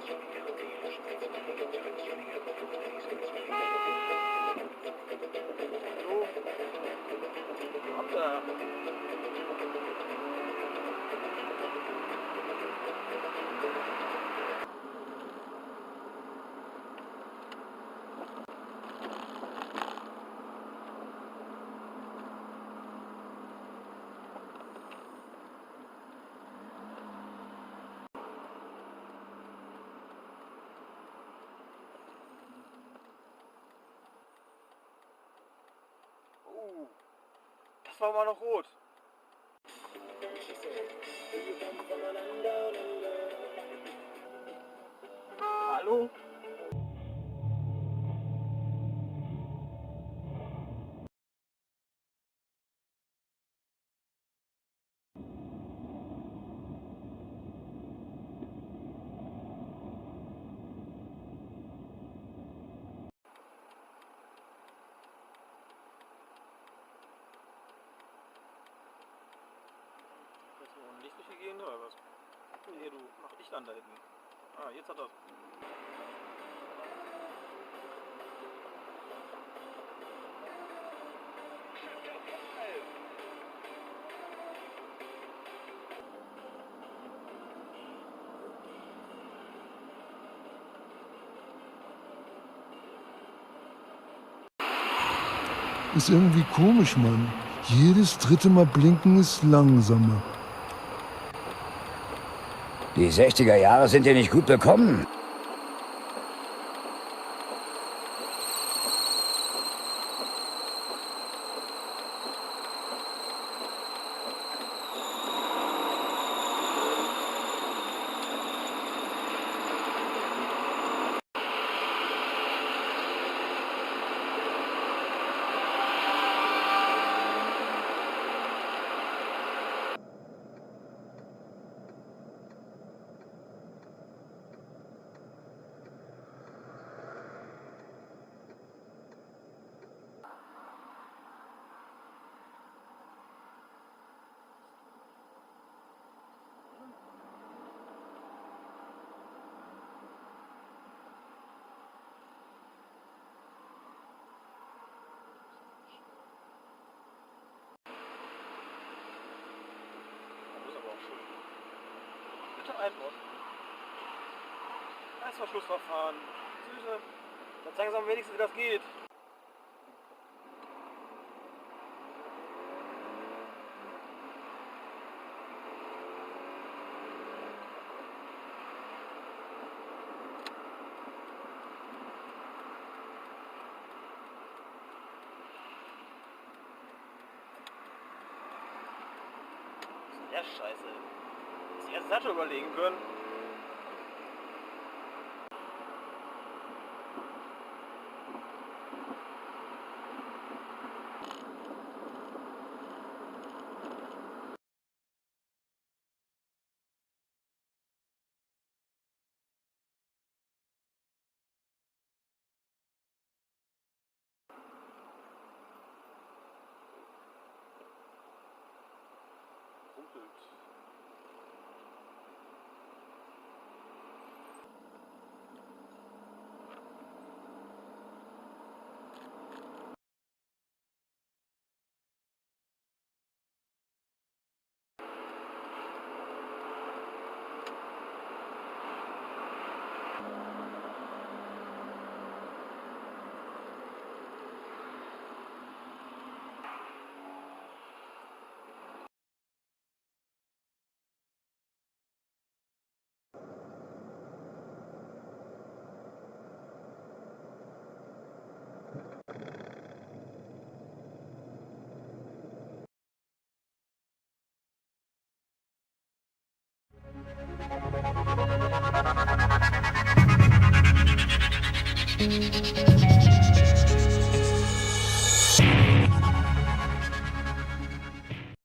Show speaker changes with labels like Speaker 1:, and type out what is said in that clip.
Speaker 1: Hallo? Habt ihr? Das war mal noch rot. Hallo? Ist noch ein Licht durchgegeben oder was? Nee, du, mach Licht an da hinten. Ah, jetzt hat er.
Speaker 2: Ist irgendwie komisch, Mann. Jedes dritte Mal blinken ist langsamer.
Speaker 3: Die 60er Jahre sind dir nicht gut bekommen. Das ist aber auch schön. Bitte einbauen. Reißverschlussverfahren. Süße. Dann zeigen sie am wenigsten, wie das geht. Ja, scheiße. Dass die erste Seite überlegen können. Rumpelt.
Speaker 4: Thank you.